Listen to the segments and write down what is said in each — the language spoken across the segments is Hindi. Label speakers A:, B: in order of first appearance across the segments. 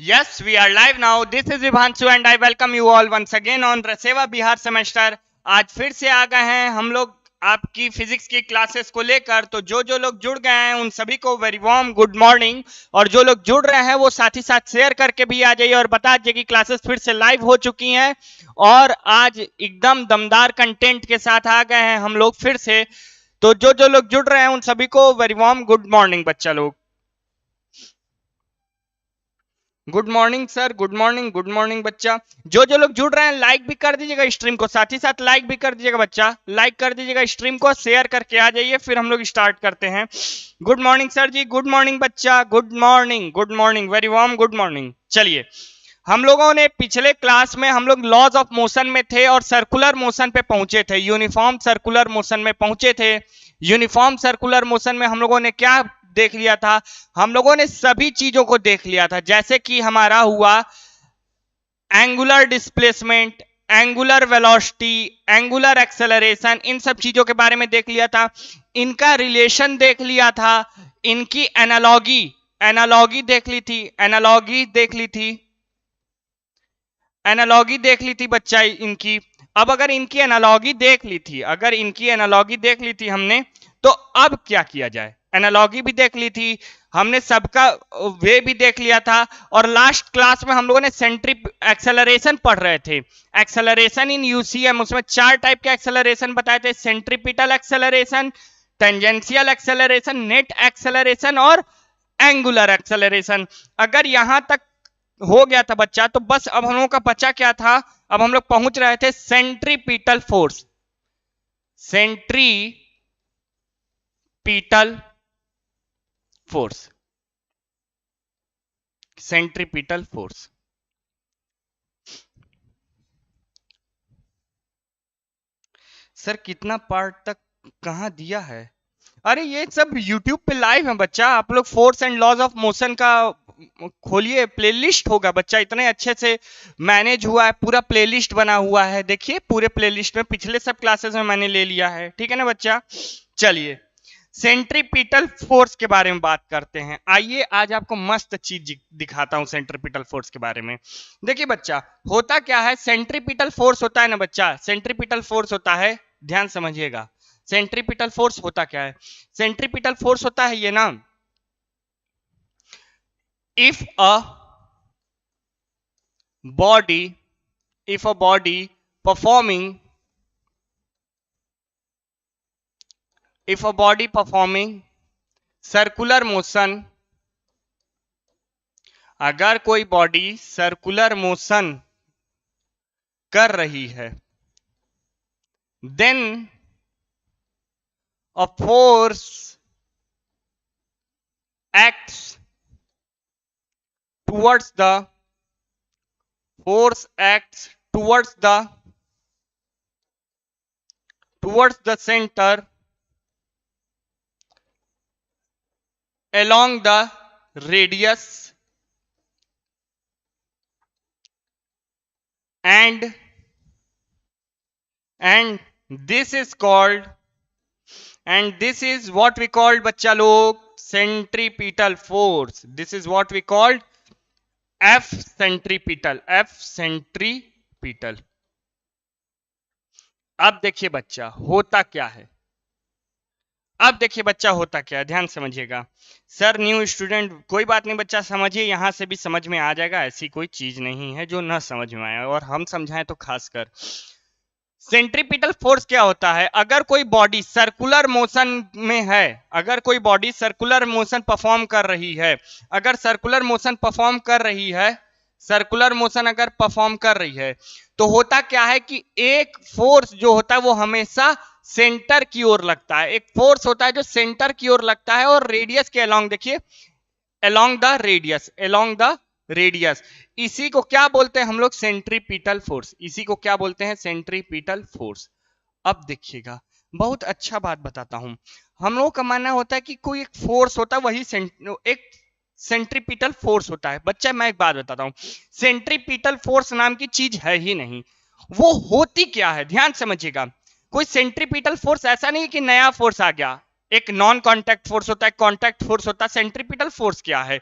A: Yes, we are live now. This is Vibhanshu and I welcome you all once again on रसेवा बिहार सेमेस्टर। आज फिर से आ गए हैं हम लोग आपकी फिजिक्स की क्लासेस को लेकर। तो जो लोग जुड़ गए हैं उन सभी को वेरी वार्म गुड मॉर्निंग, और जो लोग जुड़ रहे हैं वो साथ ही साथ शेयर करके भी आ जाइए और बता दीजिए कि क्लासेस फिर से लाइव हो चुकी हैं और आज एकदम दमदार कंटेंट के साथ आ गए हैं हम लोग फिर से। तो जो लोग जुड़ रहे हैं उन सभी को वेरी वार्म गुड मॉर्निंग बच्चा लोग। Good morning sir, good morning बच्चा। जो लोग जुड़ रहे हैं लाइक भी कर दीजिएगा स्ट्रीम को, साथ ही साथ लाइक भी कर दीजिएगा बच्चा, लाइक कर दीजिएगा स्ट्रीम को, शेयर करके आ जाइए, फिर हम लोग स्टार्ट करते हैं। गुड मॉर्निंग सर जी, गुड मॉर्निंग बच्चा, good morning very warm good morning. चलिए, हम लोगों ने पिछले क्लास में हम लोग लॉज ऑफ मोशन में थे और सर्कुलर मोशन पे पहुंचे थे, यूनिफॉर्म सर्कुलर मोशन में पहुंचे थे। यूनिफॉर्म सर्कुलर मोशन में हम लोगों ने क्या देख लिया था? हम लोगों ने सभी चीजों को देख लिया था, जैसे कि हमारा हुआ angular displacement, angular velocity, angular acceleration, इन सब चीजों के बारे में देख लिया था। इनका रिलेशन देख लिया था, इनकी एनालॉगी देख ली थी, एनालॉगी देख ली थी बच्चा इनकी। अब अगर इनकी एनालॉगी देख ली थी हमने, तो अब क्या किया जाए? एनालॉगी भी देख ली थी हमने, सबका वे भी देख लिया था, और लास्ट क्लास में हम लोगों ने एक्सेलरेशन पढ़ रहे थे। एक्सेलरेशन इन यूसीएम, उसमें 4 टाइप के एक्सेलरेशन बताए थे: centripetal acceleration, tangential acceleration, net acceleration और एंगुलर एक्सेलरेशन। अगर यहां तक हो गया था बच्चा, तो बस अब हम लोगों का बचा क्या था? अब हम लोग पहुंच रहे थे centripetal force. Centripetal force. Sir कितना पार्ट तक कहां दिया है? अरे ये सब YouTube पे लाइव है बच्चा, आप लोग force and laws of motion का खोलिए, प्लेलिस्ट होगा बच्चा, इतने अच्छे से मैनेज हुआ है, पूरा प्लेलिस्ट बना हुआ है। देखिए पूरे प्लेलिस्ट में पिछले सब क्लासेस में मैंने ले लिया है, ठीक है ना बच्चा। चलिए सेंट्रीपिटल फोर्स के बारे में बात करते हैं। आइए आज आपको मस्त चीज दिखाता हूं सेंट्रीपिटल फोर्स के बारे में। देखिए बच्चा, होता क्या है? सेंट्रीपिटल फोर्स होता है ना बच्चा, सेंट्रीपिटल फोर्स होता है, ध्यान समझिएगा। सेंट्रीपिटल फोर्स होता क्या है? सेंट्रीपिटल फोर्स होता है ये ना, if a body performing circular motion, अगर कोई बॉडी सर्कुलर मोशन कर रही है, then a force acts towards the center along the radius and this is what we called बच्चा लोग centripetal force. This is what we called F centripetal. अब देखिए बच्चा होता क्या है, ध्यान समझिएगा। सर न्यू स्टूडेंट, कोई बात नहीं बच्चा, समझिए, यहां से भी समझ में आ जाएगा, ऐसी कोई चीज नहीं है जो ना समझ में आए, और हम समझाएं तो खासकर। सेंट्रीपिटल फोर्स क्या होता है? अगर कोई बॉडी सर्कुलर मोशन में है, अगर कोई बॉडी सर्कुलर मोशन परफॉर्म कर रही है, तो होता क्या है कि एक फोर्स जो होता है वो हमेशा सेंटर की ओर लगता है। एक फोर्स होता है जो सेंटर की ओर लगता है और रेडियस के अलोंग, देखिए अलोंग द रेडियस, इसी को क्या बोलते हैं हम लोग? Centripetal force. अब देखिएगा, बहुत अच्छा बात बताता हूं। हम लोगों का मानना होता है कि कोई एक फोर्स होता है, वही एक सेंट्रीपिटल फोर्स होता है। बच्चा मैं एक बात बताता हूं, सेंट्रीपिटल फोर्स नाम की चीज है ही नहीं। वो होती क्या है, ध्यान समझिएगा। कोई सेंट्रीपिटल फोर्स ऐसा नहीं कि नया फोर्स आ गया, एक नॉन कॉन्टैक्ट फोर्स होता है, कॉन्टैक्ट फोर्स होता है। सेंट्रीपिटल फोर्स क्या है?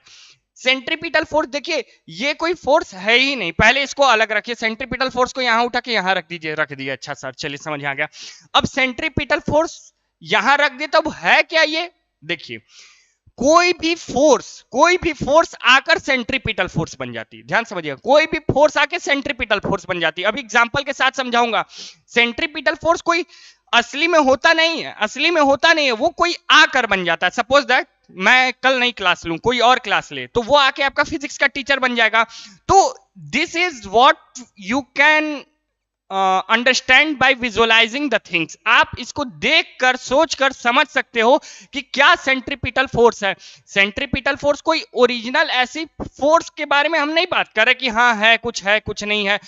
A: सेंट्रीपिटल फोर्स देखिए ये कोई फोर्स है ही नहीं, पहले इसको अलग रखिए, सेंट्रीपिटल फोर्स को यहां उठा के यहां रख दीजिए, रख दिया, अच्छा सर चलिए समझ आ गया। अब सेंट्रीपिटल फोर्स यहां रख दिए, तब है क्या ये, देखिए कोई भी फोर्स आकर सेंट्रीपिटल फोर्स बन जाती है, ध्यान समझिएगा, कोई भी फोर्स आके सेंट्रीपिटल फोर्स बन जाती है। अभी एग्जांपल के साथ समझाऊंगा, सेंट्रीपिटल फोर्स कोई असली में होता नहीं है, असली में होता नहीं है, वो कोई आकर बन जाता है। सपोज दैट मैं कल नहीं क्लास लूं, कोई और क्लास ले, तो वो आके आपका फिजिक्स का टीचर बन जाएगा। तो this is what you can understand by visualising the things. आप इसको देखकर सोचकर समझ सकते हो कि क्या सेंट्रीपिटल फोर्स है। सेंट्रीपिटल फोर्स कोई ओरिजिनल ऐसी फोर्स के बारे में हम नहीं बात कर रहे कि हाँ है कुछ नहीं है,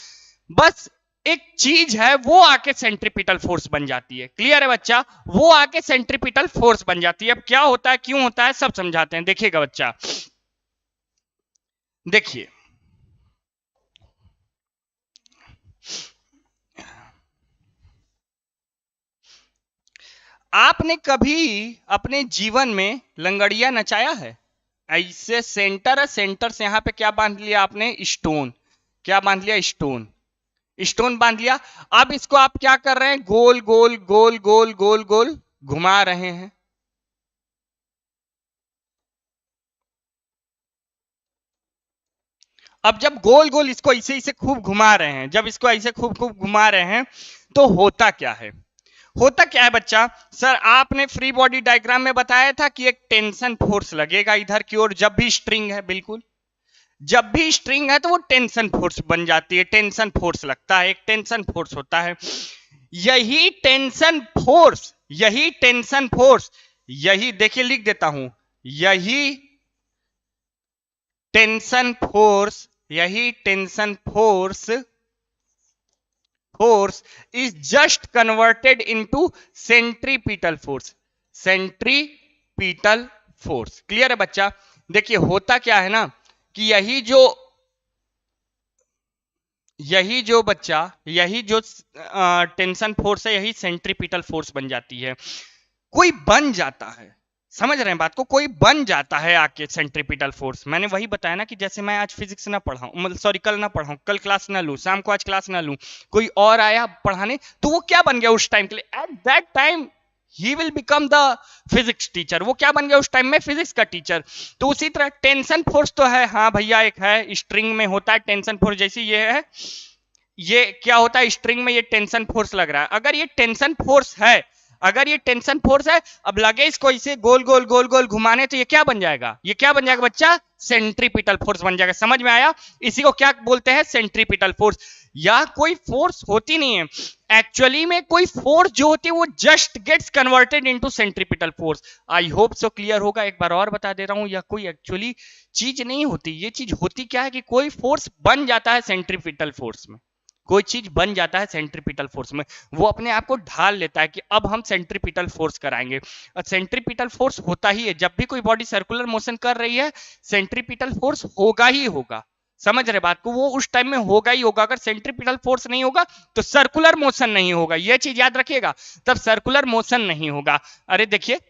A: बस एक चीज है वो आके सेंट्रीपिटल फोर्स बन जाती है। क्लियर है बच्चा, वो आके सेंट्रीपिटल फोर्स बन जाती है। अब क्या होता है क्यों होता है सब समझाते हैं, देखिएगा बच्चा, देखिए आपने कभी अपने जीवन में लंगड़िया नचाया है? ऐसे सेंटर है, सेंटर से यहां पे क्या बांध लिया आपने, स्टोन, क्या बांध लिया, स्टोन, स्टोन बांध लिया। अब इसको आप क्या कर रहे हैं, गोल गोल गोल गोल गोल गोल घुमा रहे हैं। अब जब गोल गोल इसको ऐसे ऐसे खूब घुमा रहे हैं, जब इसको ऐसे खूब खूब घुमा रहे हैं, तो होता क्या है, होता क्या है बच्चा, सर आपने फ्री बॉडी डायग्राम में बताया था कि एक टेंशन फोर्स लगेगा इधर की ओर, जब भी स्ट्रिंग है, बिल्कुल जब भी स्ट्रिंग है तो वो टेंशन फोर्स बन जाती है, टेंशन फोर्स लगता है, एक टेंशन फोर्स होता है। यही टेंशन फोर्स, यही टेंशन फोर्स, यही देखिए लिख देता हूं, यही टेंशन फोर्स, यही tension force force is just converted into centripetal force, centripetal force। Clear है बच्चा, देखिए होता क्या है ना कि यही जो बच्चा, यही जो टेंशन फोर्स है, यही सेंट्रीपिटल फोर्स बन जाती है। कोई बन जाता है, समझ रहे हैं बात को, कोई बन जाता है आके सेंट्रीपिटल फोर्स। मैंने वही बताया ना कि जैसे मैं आज फिजिक्स ना पढ़ाऊं, मतलब सॉरी कल ना पढ़ाऊं, कल क्लास ना लूं, शाम को आज क्लास ना लूं, कोई और आया पढ़ाने, तो वो क्या बन गया उस टाइम के लिए, at that time he will become the physics teacher, वो क्या बन गया उस टाइम में, फिजिक्स का टीचर। तो उसी तरह टेंशन फोर्स तो है, हाँ भैया एक है, स्ट्रिंग में होता है टेंशन फोर्स, जैसे ये है, ये क्या होता है स्ट्रिंग में, ये टेंशन फोर्स लग रहा है। अगर ये टेंशन फोर्स है, अगर ये टेंशन फोर्स है, अब लगे इसको इसे गोल गोल गोल गोल घुमाने, तो ये क्या बन जाएगा, ये क्या बन जाएगा बच्चा, सेंट्रीपिटल फोर्स बन जाएगा। समझ में आया, इसी को क्या बोलते हैं, सेंट्रीपिटल फोर्स। या कोई फोर्स होती नहीं है एक्चुअली में, कोई फोर्स जो होती है वो just gets converted into centripetal force. I hope so clear होगा। एक बार और बता दे रहा हूं, यह कोई एक्चुअली चीज नहीं होती, ये चीज होती क्या है कि कोई फोर्स बन जाता है सेंट्रीपिटल फोर्स में, कोई चीज बन जाता है सेंट्रीपिटल फोर्स में, वो अपने आप को ढाल लेता है कि अब हम सेंट्रीपिटल फोर्स कराएंगे। और सेंट्रीपिटल फोर्स होता ही है, जब भी कोई बॉडी सर्कुलर मोशन कर रही है, सेंट्रीपिटल फोर्स होगा ही होगा। समझ रहे बात को, वो उस टाइम में होगा ही होगा। अगर सेंट्रीपिटल फोर्स नहीं होगा तो सर्कुलर मोशन नहीं होगा, ये चीज याद रखिएगा, तब सर्कुलर मोशन नहीं होगा। अरे देखिए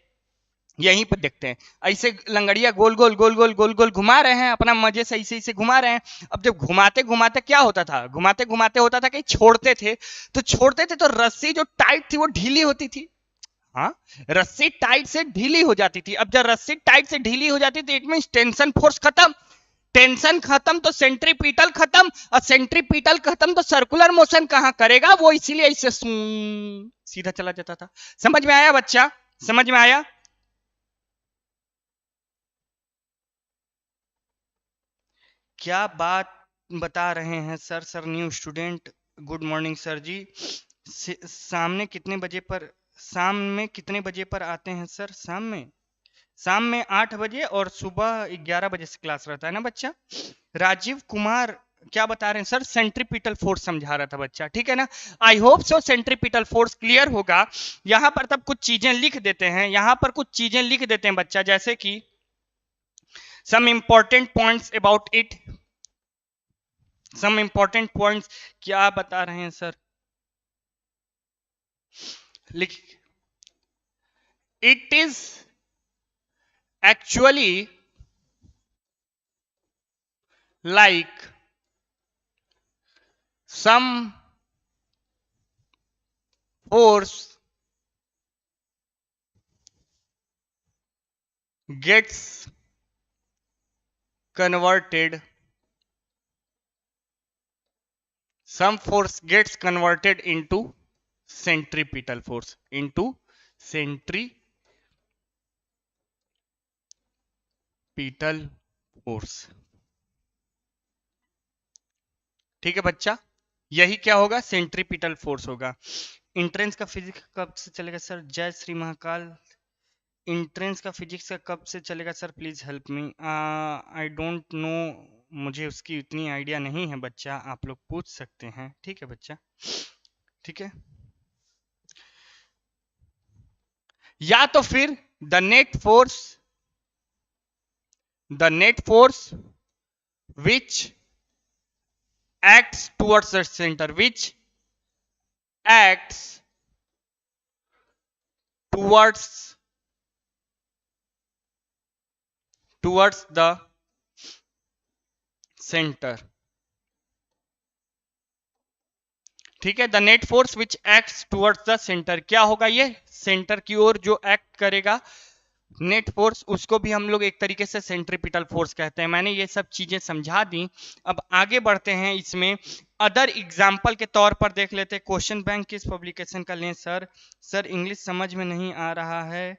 A: यहीं पर देखते हैं, ऐसे लंगड़िया गोल गोल गोल गोल गोल गोल घुमा रहे हैं, अपना मजे से ऐसे ऐसे घुमा रहे हैं। अब जब घुमाते घुमाते क्या होता था, घुमाते घुमाते होता था कि छोड़ते थे, तो रस्सी जो टाइट थी वो ढीली होती थी। हाँ, रस्सी टाइट से ढीली हो जाती थी। अब जब रस्सी टाइट से ढीली हो जाती थी, इट मीन टेंशन फोर्स खत्म, टेंशन खत्म तो सेंट्रीपिटल खत्म, और सेंट्रीपिटल खत्म तो सर्कुलर मोशन कहां करेगा, वो इसीलिए इसे सीधा चला जाता था। समझ में आया बच्चा, समझ में आया। क्या बात बता रहे हैं sir, sir new student, good morning sir जी। सामने कितने बजे पर, शाम में कितने बजे पर आते हैं सर, शाम में 8 बजे और सुबह 11 बजे से क्लास रहता है ना बच्चा। राजीव कुमार क्या बता रहे हैं सर, सेंट्रीपिटल फोर्स समझा रहा था बच्चा, ठीक है ना। आई होप सो सेंट्रीपिटल फोर्स क्लियर होगा। यहां पर तब कुछ चीजें लिख देते हैं, यहां पर कुछ चीजें लिख देते हैं बच्चा, जैसे कि some important points about it, some important points. क्या बता रहे हैं सर, लिख, it is actually like some force gets converted, some force gets converted into centripetal force, into centripetal force। ठीक है बच्चा, यही क्या होगा, सेंट्रीपिटल फोर्स होगा। इंट्रेंस का फिजिक्स कब से चलेगा सर? जय श्री महाकाल। इंट्रेंस का फिजिक्स का कब से चलेगा sir? Please help me, I don't know, मुझे उसकी इतनी आइडिया नहीं है बच्चा, आप लोग पूछ सकते हैं। ठीक है बच्चा, ठीक है। या तो फिर the net force which acts towards the center, which acts towards the center। ठीक है, the net force which acts towards the centre, क्या होगा ये, सेंटर की ओर जो एक्ट करेगा नेट फोर्स, उसको भी हम लोग एक तरीके से सेंट्रीपिटल फोर्स कहते हैं। मैंने ये सब चीजें समझा दी। अब आगे बढ़ते हैं, इसमें अदर एग्जाम्पल के तौर पर देख लेते हैं। क्वेश्चन बैंक किस पब्लिकेशन का लें सर? सर इंग्लिश समझ में नहीं आ रहा है,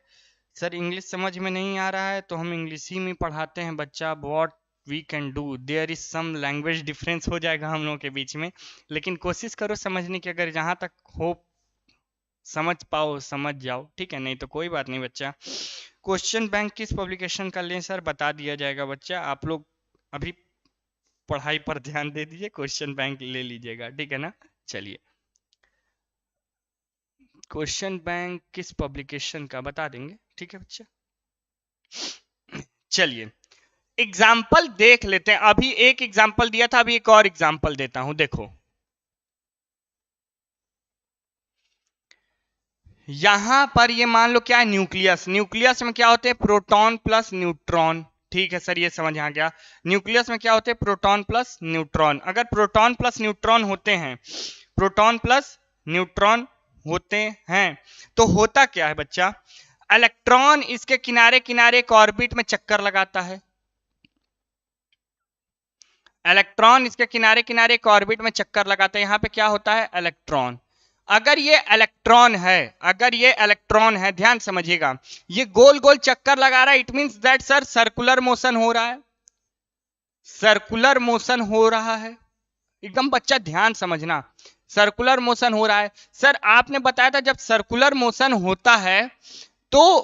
A: सर इंग्लिश समझ में नहीं आ रहा है तो हम इंग्लिश ही में पढ़ाते हैं बच्चा। What we can do, there is some language difference हो जाएगा हम लोगों के बीच में, लेकिन कोशिश करो समझने की, अगर जहां तक हो समझ पाओ समझ जाओ, ठीक है, नहीं तो कोई बात नहीं बच्चा। क्वेश्चन बैंक किस पब्लिकेशन का लें सर? बता दिया जाएगा बच्चा, आप लोग अभी पढ़ाई पर ध्यान दे दीजिए, क्वेश्चन बैंक ले लीजिएगा, ठीक है ना। चलिए, क्वेश्चन बैंक किस पब्लिकेशन का बता देंगे, ठीक है बच्चा। चलिए एग्जाम्पल देख लेते हैं। अभी एक एग्जाम्पल दिया था, अभी एक और एग्जाम्पल देता हूं, देखो। यहां पर ये मान लो क्या है, न्यूक्लियस। न्यूक्लियस में क्या होते हैं, प्रोटॉन प्लस न्यूट्रॉन। ठीक है सर, ये समझ आ गया। न्यूक्लियस में क्या होते हैं, प्रोटॉन प्लस न्यूट्रॉन। अगर प्रोटॉन प्लस न्यूट्रॉन होते हैं, प्रोटॉन प्लस न्यूट्रॉन होते हैं, तो होता क्या है बच्चा, इलेक्ट्रॉन इसके किनारे किनारे एक ऑर्बिट में चक्कर लगाता है। इलेक्ट्रॉन इसके किनारे किनारे एक ऑर्बिट में चक्कर लगाते हैं, यहां पे क्या होता है, इलेक्ट्रॉन। अगर ये इलेक्ट्रॉन है, अगर ये इलेक्ट्रॉन है, ध्यान समझिएगा, ये गोल गोल चक्कर लगा रहा है, it means that sir circular motion हो रहा है, सर्कुलर मोशन हो रहा है। एकदम बच्चा ध्यान समझना, सर्कुलर मोशन हो रहा है। सर आपने बताया था जब सर्कुलर मोशन होता है तो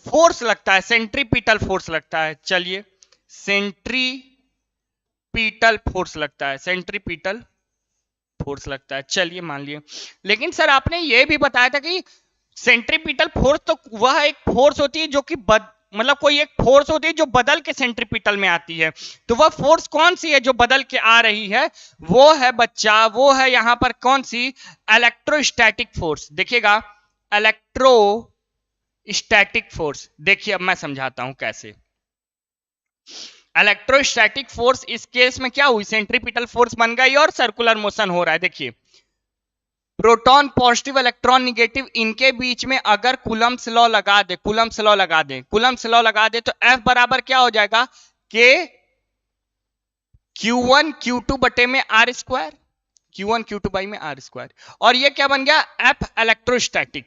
A: फोर्स लगता है, सेंट्रीपिटल फोर्स लगता है। चलिए, सेंट्रीपिटल फोर्स लगता है, सेंट्रीपिटल फोर्स लगता है, चलिए मान लिए। लेकिन सर आपने ये भी बताया था कि सेंट्रीपिटल फोर्स तो वह एक फोर्स होती है जो कि मतलब कोई एक फोर्स होती है जो बदल के सेंट्रीपिटल में आती है, तो वह फोर्स कौन सी है जो बदल के आ रही है? वो है बच्चा, वो है यहां पर कौन सी, इलेक्ट्रोस्टैटिक फोर्स। देखिएगा, इलेक्ट्रोस्टैटिक फोर्स, देखिए अब मैं समझाता हूं कैसे। इलेक्ट्रोस्टैटिक फोर्स इस केस में क्या हुई, सेंट्रीपिटल फोर्स बन गई और सर्कुलर मोशन हो रहा है। देखिए, प्रोटॉन पॉजिटिव, इलेक्ट्रॉन निगेटिव, इनके बीच में अगर कूलम्ब्स लॉ लगा दे, कूलम्ब्स लॉ लगा दे, कूलम्ब्स लॉ लगा दे, तो F बराबर क्या हो जाएगा, के Q1 Q2 बटे में R square, Q1 Q2 by में आर स्क्वायर। और ये क्या बन गया, F इलेक्ट्रोस्टैटिक,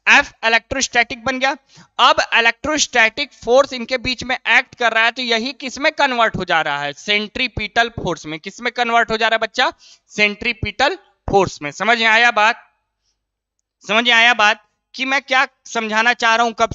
A: F इलेक्ट्रोस्टैटिक बन गया। अब इलेक्ट्रोस्टैटिक फोर्स इनके बीच में एक्ट कर रहा है, तो यही किसमें कन्वर्ट हो जा रहा है, सेंट्रीपिटल फोर्स में। किसमें कन्वर्ट हो जा रहा है बच्चा, सेंट्रीपिटल फोर्स में। समझ में आया बात, समझ में आया बात कि मैं क्या समझाना चाह रहा हूं, कब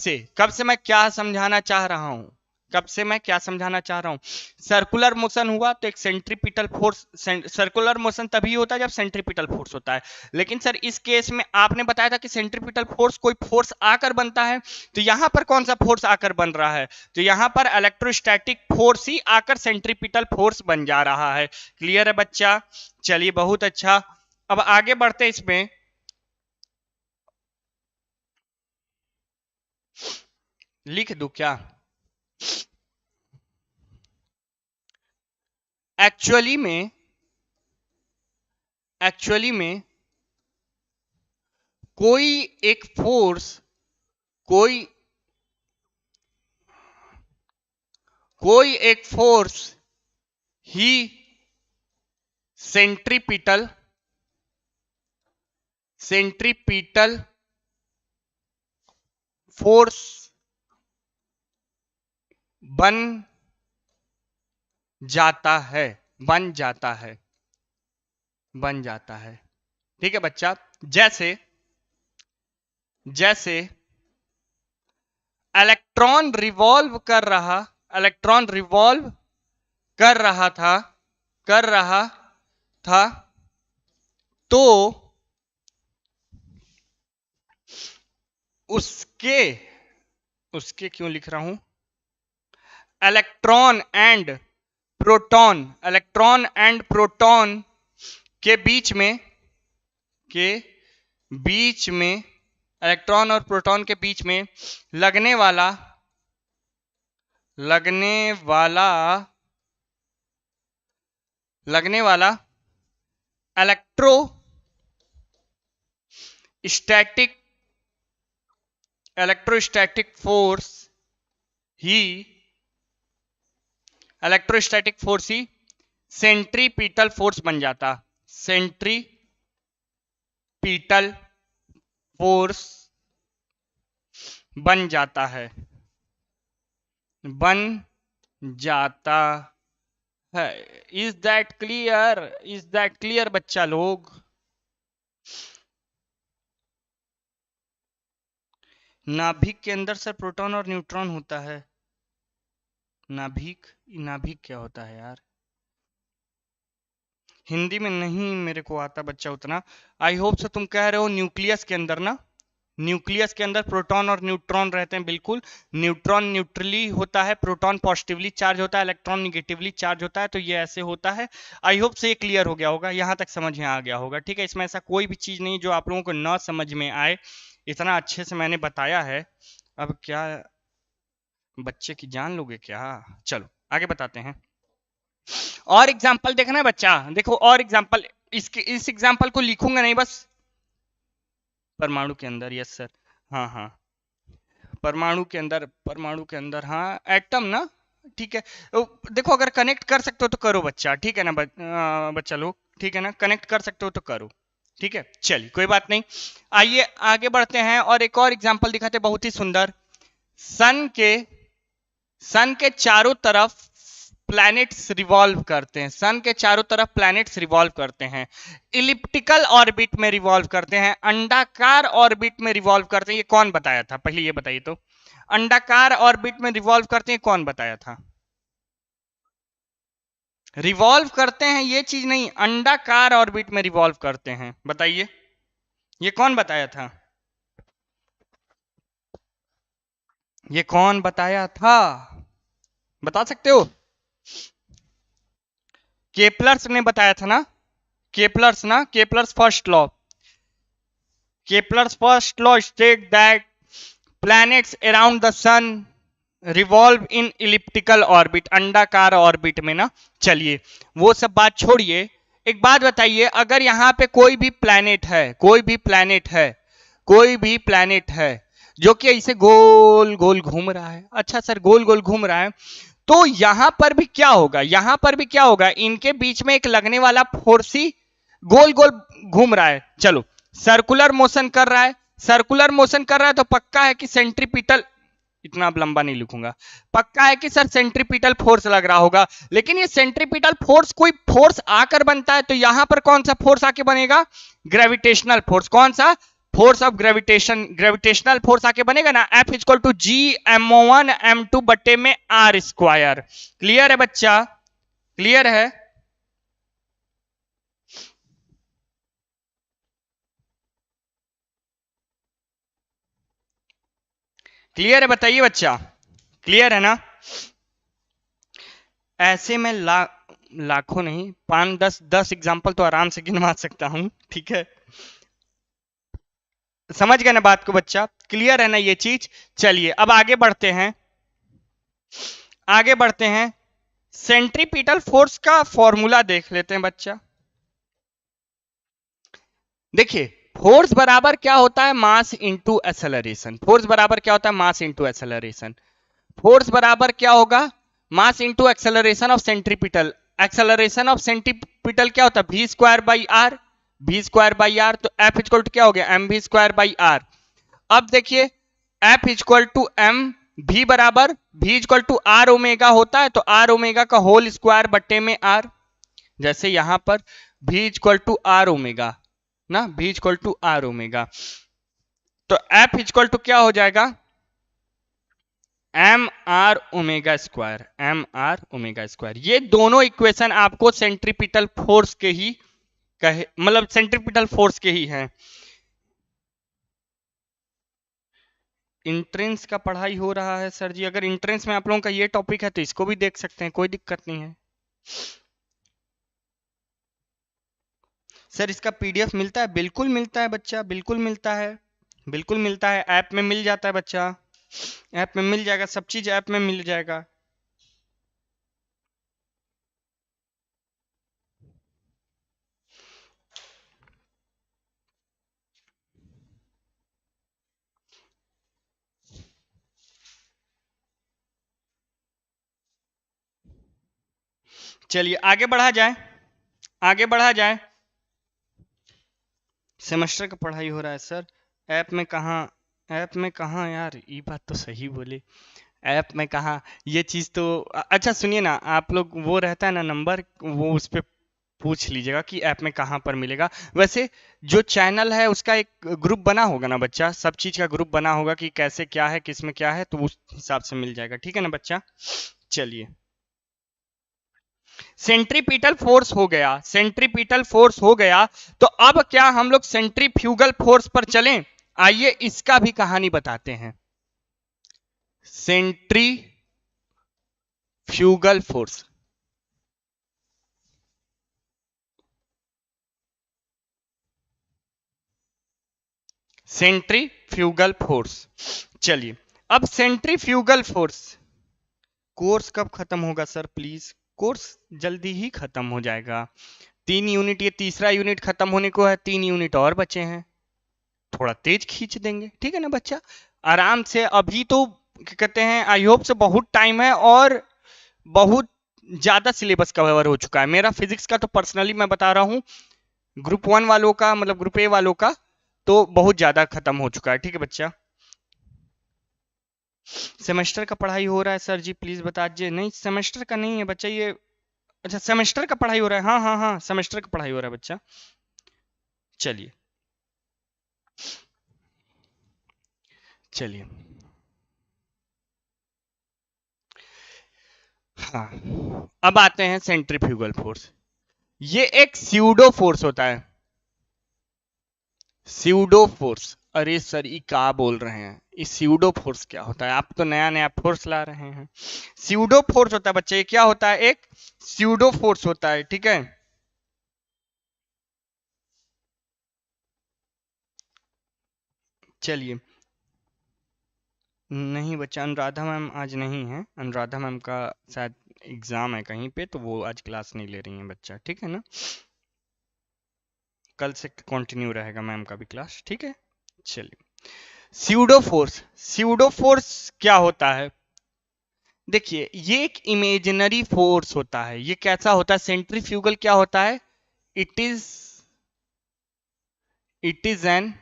A: से मैं क्या समझाना चाह रहा हूं, कब से मैं क्या समझाना चाह रहा हूं। सर्कुलर मोशन हुआ तो एक सेंट्रीपिटल फोर्स, सर्कुलर मोशन तभी होता है जब सेंट्रीपिटल फोर्स होता है। लेकिन सर इस केस में आपने बताया था कि सेंट्रीपिटल फोर्स कोई फोर्स आकर बनता है, तो यहां पर कौन सा फोर्स आकर बन रहा है, तो यहां पर इलेक्ट्रोस्टैटिक फोर्स ही आकर सेंट्रीपिटल फोर्स बन जा रहा है। क्लियर है बच्चा, चलिए बहुत अच्छा। अब आगे बढ़ते इसमें, लिख दो क्या, एक्चुअली में कोई एक फोर्स कोई एक फोर्स ही सेंट्रीपिटल फोर्स बन जाता है। ठीक है बच्चा, जैसे इलेक्ट्रॉन रिवॉल्व कर रहा था तो उसके क्यों लिख रहा हूं, इलेक्ट्रॉन एंड प्रोटॉन के बीच में इलेक्ट्रॉन और प्रोटॉन के बीच में लगने वाला इलेक्ट्रोस्टैटिक फोर्स ही सेंट्रीपिटल फोर्स बन जाता है। इज दैट क्लियर बच्चा लोग? नाभिक के अंदर सर प्रोटॉन और न्यूट्रॉन होता है। नाभिक क्या होता है यार? हिंदी में नहीं मेरे को आता बच्चा उतना। आई होप से तुम कह रहे हो न्यूक्लियस के अंदर ना, न्यूक्लियस के अंदर प्रोटॉन और न्यूट्रॉन रहते हैं। बिल्कुल, न्यूट्रॉन न्यूट्रली होता है, प्रोटॉन पॉजिटिवली चार्ज होता है, इलेक्ट्रॉन निगेटिवली चार्ज होता है। तो ये ऐसे होता है। आई होप से ये क्लियर हो गया होगा, यहां तक समझ में आ गया होगा। ठीक है, इसमें ऐसा कोई भी चीज नहीं जो आप लोगों को ना समझ में आए, इतना अच्छे से मैंने बताया है। अब क्या बच्चे की जान लोगे क्या? चलो आगे बताते हैं। और एग्जाम्पल देखना है बच्चा, देखो और एग्जाम्पल। इस एग्जाम्पल को लिखूंगा नहीं, बस परमाणु के अंदर, यस सर, हाँ परमाणु के अंदर हाँ, एटम ना। ठीक है, देखो अगर कनेक्ट कर सकते हो तो करो बच्चा, ठीक है ना बच्चा लोग, ठीक है ना, कनेक्ट कर सकते हो तो करो। ठीक है, चलिए कोई बात नहीं, आइए आगे बढ़ते हैं और एक और एग्जांपल दिखाते हैं, बहुत ही सुंदर। सन के चारों तरफ प्लैनेट्स रिवॉल्व करते हैं, इलिप्टिकल ऑर्बिट में रिवॉल्व करते हैं, अंडाकार ऑर्बिट में रिवॉल्व करते हैं। ये कौन बताया था, पहले ये बताइए तो। अंडाकार ऑर्बिट में रिवॉल्व करते हैं, कौन बताया था? रिवॉल्व करते हैं ये चीज नहीं, अंडाकार ऑर्बिट में रिवॉल्व करते हैं, बताइए ये कौन बताया था? ये कौन बताया था, बता सकते हो? केपलर्स ने बताया था ना, Kepler's first law state that planets around the sun revolve in elliptical orbit, अंडाकार ऑर्बिट में ना। चलिए वो सब बात छोड़िए, एक बात बताइए, अगर यहां पे कोई भी प्लैनेट है जो कि ऐसे गोल गोल घूम रहा है, अच्छा सर गोल गोल घूम रहा है, तो यहां पर भी क्या होगा, इनके बीच में एक लगने वाला फोर्स ही गोल गोल घूम रहा है। चलो सर्कुलर मोशन कर रहा है तो पक्का है कि सेंट्रीपिटल, इतना अब लंबा नहीं लिखूंगा, पक्का है कि सर सेंट्रीपिटल फोर्स लग रहा होगा। लेकिन ये सेंट्रीपिटल फोर्स कोई फोर्स आकर बनता है, तो यहां पर कौन सा फोर्स आके बनेगा? Gravitational force. कौन सा? फोर्स ऑफ ग्रेविटेशनल फोर्स आके बनेगा ना, F equal to G m1 m2 बट्टे में R स्क्वायर। क्लियर है बच्चा, क्लियर है? क्लियर है, बताइए बच्चा, क्लियर है ना? ऐसे में लाखों नहीं, 5-10 एग्जाम्पल तो आराम से गिनवा सकता हूं। ठीक है, समझ गए ना बात को बच्चा? क्लियर है ना ये चीज? चलिए अब आगे बढ़ते हैं, सेंट्रीपिटल फोर्स का फॉर्मूला देख लेते हैं बच्चा। देखिए फोर्स बराबर क्या होता है, मास इंटू एक्सेलरेशन। फोर्स बराबर क्या होता है, मास इंटू एक्सेलरेशन। फोर्स बराबर क्या होगा, mass into acceleration of centripetal. Acceleration of centripetal क्या होता है, V square by R. V square by R, तो एफ इक्वल टू क्या हो गया, M V square by R. अब देखिए एफ इक्वल टू एम भी बराबर भी इक्वल टू आर ओमेगा होता है, तो आर ओमेगा का होल स्क्वायर बट्टे में आर। जैसे यहां पर भी इक्वल टू आर ओमेगा ना, भी इक्वल टू आर ओमेगा, तो एफ इक्वल टू क्या हो जाएगा, M R omega square. M R omega square, ये दोनों इक्वेशन आपको सेंट्रीपिटल फोर्स के ही कहे, मतलब सेंट्रीपिटल फोर्स के ही हैं। इंट्रेंस का पढ़ाई हो रहा है सर जी, अगर इंट्रेंस में आप लोगों का ये टॉपिक है तो इसको भी देख सकते हैं, कोई दिक्कत नहीं है। सर इसका पीडीएफ मिलता है, बिल्कुल मिलता है बच्चा, बिल्कुल मिलता है, बिल्कुल मिलता है, ऐप में मिल जाता है बच्चा, ऐप में मिल जाएगा, सब चीज ऐप में मिल जाएगा। चलिए आगे बढ़ा जाए, आगे बढ़ा जाए। सेमेस्टर का पढ़ाई हो रहा है सर, ऐप में कहाँ, ऐप में कहाँ यार, ये बात तो सही बोले, ऐप में कहाँ, ये चीज तो अच्छा सुनिए ना, आप लोग वो रहता है ना नंबर, वो उस पर पूछ लीजिएगा कि ऐप में कहाँ पर मिलेगा। वैसे जो चैनल है उसका एक ग्रुप बना होगा ना बच्चा, सब चीज का ग्रुप बना होगा कि कैसे क्या है, किस में क्या है, तो उस हिसाब से मिल जाएगा, ठीक है ना बच्चा। चलिए सेंट्रीपिटल फोर्स हो गया, सेंट्रीपिटल फोर्स हो गया, तो अब क्या हम लोग सेंट्रीफ्यूगल फोर्स पर चलें। आइए इसका भी कहानी बताते हैं। Centrifugal force, centrifugal force. चलिए अब सेंट्रीफ्यूगल फोर्स, कोर्स कब खत्म होगा सर प्लीज, कोर्स जल्दी ही खत्म हो जाएगा, 3 यूनिट, ये तीसरा यूनिट खत्म होने को है, 3 यूनिट और बचे हैं, थोड़ा तेज खींच देंगे, ठीक है ना बच्चा, आराम से। अभी तो क्या कहते हैं, आई होप से बहुत टाइम है और बहुत ज्यादा सिलेबस कवर हो चुका है। मेरा फिजिक्स का तो पर्सनली मैं बता रहा हूँ, ग्रुप 1 वालों का, मतलब ग्रुप ए वालों का तो बहुत ज्यादा खत्म हो चुका है, ठीक है बच्चा। सेमेस्टर का पढ़ाई हो रहा है सर जी, प्लीज बता दीजिए। नहीं सेमेस्टर का नहीं है बच्चा ये, अच्छा सेमेस्टर का पढ़ाई हो रहा है, हाँ हाँ हाँ सेमेस्टर का पढ़ाई हो रहा है बच्चा। चलिए चलिए, हाँ अब आते हैं सेंट्रीफ्यूगल फोर्स। ये एक स्यूडो फोर्स होता है, स्यूडो फोर्स। अरे सर ये क्या बोल रहे हैं, ये स्यूडो फोर्स क्या होता है, आप तो नया नया फोर्स ला रहे हैं। स्यूडो फोर्स होता है बच्चे, ये क्या होता है, एक स्यूडो फोर्स होता है, ठीक है। चलिए नहीं बच्चा, अनुराधा मैम आज नहीं है, अनुराधा मैम का शायद एग्जाम है कहीं पे, तो वो आज क्लास नहीं ले रही हैं बच्चा, ठीक है ना। कल से कंटिन्यू रहेगा मैम का भी क्लास, ठीक है। चलिए स्यूडो फोर्स, स्यूडो फोर्स क्या होता है, देखिए ये एक इमेजिनरी फोर्स होता है। ये कैसा होता है, सेंट्रीफ्यूगल क्या होता है, it is, it is an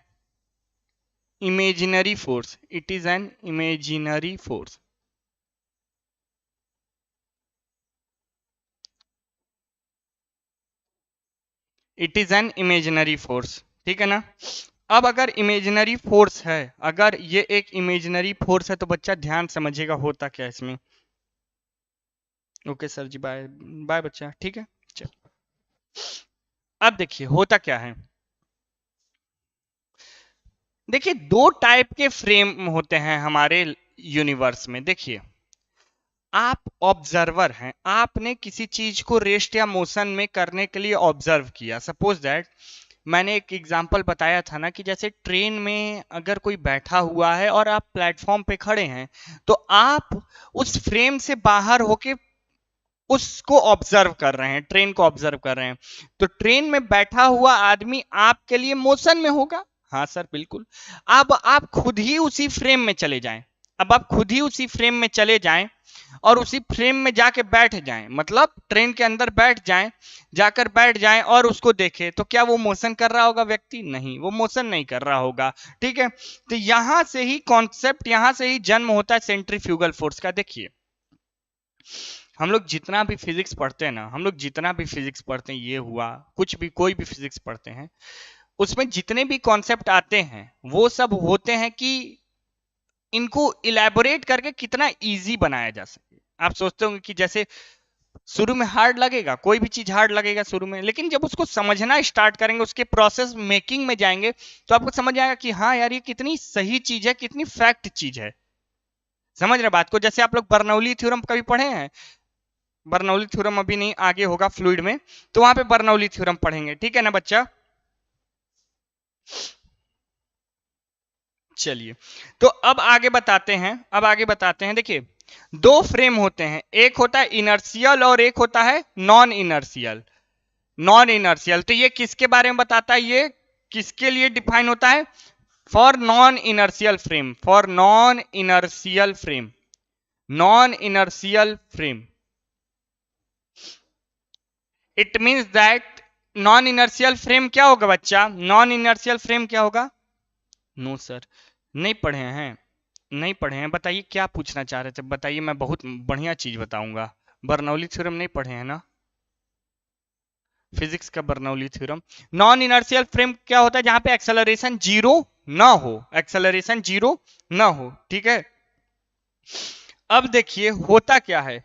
A: imaginary force, it is an imaginary force. It is an imaginary force, ठीक है ना। अब अगर इमेजिनरी फोर्स है, अगर ये एक इमेजिनरी फोर्स है तो बच्चा ध्यान समझिएगा होता क्या है इसमें। ओके सर जी बाय बाय बच्चा, ठीक है। चल अब देखिए होता क्या है, देखिए दो टाइप के फ्रेम होते हैं हमारे यूनिवर्स में। देखिए आप ऑब्जर्वर हैं, आपने किसी चीज को रेस्ट या मोशन में करने के लिए ऑब्जर्व किया। सपोज दैट मैंने एक एग्जांपल बताया था ना कि जैसे ट्रेन में अगर कोई बैठा हुआ है और आप प्लेटफॉर्म पे खड़े हैं, तो आप उस फ्रेम से बाहर होके उसको ऑब्जर्व कर रहे हैं, ट्रेन को ऑब्जर्व कर रहे हैं। तो ट्रेन में बैठा हुआ आदमी आपके लिए मोशन में होगा। हाँ सर बिल्कुल। अब आप खुद ही उसी फ्रेम में चले जाएं, अब आप खुद ही उसी फ्रेम में चले जाएं और उसी फ्रेम में जाके बैठ जाएं, मतलब ट्रेन के अंदर बैठ जाएं, जाकर बैठ जाएं और उसको देखें, तो क्या वो मोशन कर रहा होगा व्यक्ति? नहीं, वो मोशन नहीं कर रहा होगा। ठीक है, तो यहां से ही कॉन्सेप्ट, यहां से ही जन्म होता है सेंट्रीफ्यूगल फोर्स का। देखिए हम लोग जितना भी फिजिक्स पढ़ते हैं ना, हम लोग जितना भी फिजिक्स पढ़ते हैं, ये हुआ कुछ भी, कोई भी फिजिक्स पढ़ते हैं, उसमें जितने भी कॉन्सेप्ट आते हैं वो सब होते हैं कि इनको इलेबोरेट करके कितना इजी बनाया जा सके। आप सोचते होंगे कि जैसे शुरू में हार्ड लगेगा, कोई भी चीज हार्ड लगेगा शुरू में, लेकिन जब उसको समझना स्टार्ट करेंगे, उसके प्रोसेस मेकिंग में जाएंगे, तो आपको समझ आएगा कि हाँ यार ये कितनी सही चीज है, कितनी फैक्ट चीज है। समझ रहे बात को? जैसे आप लोग बर्नौली थ्योरम कभी पढ़े हैं? बर्नौली थ्योरम अभी नहीं, आगे होगा फ्लूइड में, तो वहां पे बर्नौली थ्योरम पढ़ेंगे। ठीक है ना बच्चा? चलिए तो अब आगे बताते हैं, अब आगे बताते हैं। देखिए दो फ्रेम होते हैं, एक होता है इनर्शियल और एक होता है नॉन इनर्शियल। नॉन इनर्शियल तो ये किसके बारे में बताता है? ये किसके लिए डिफाइन होता है? For non inertial frame, for non inertial frame, non inertial frame. It means that non inertial frame क्या होगा बच्चा? नॉन इनर्शियल फ्रेम क्या होगा? नो सर नहीं पढ़े हैं, नहीं पढ़े हैं। बताइए क्या पूछना चाह रहे थे, बताइए, मैं बहुत बढ़िया चीज बताऊंगा। बर्नौली थ्योरम नहीं पढ़े हैं ना? फिजिक्स का Bernoulli theorem. Non inertial frame क्या होता है? जहां पे एक्सेलरेशन जीरो ना हो, एक्सेलरेशन जीरो ना हो। ठीक है, अब देखिए होता क्या है,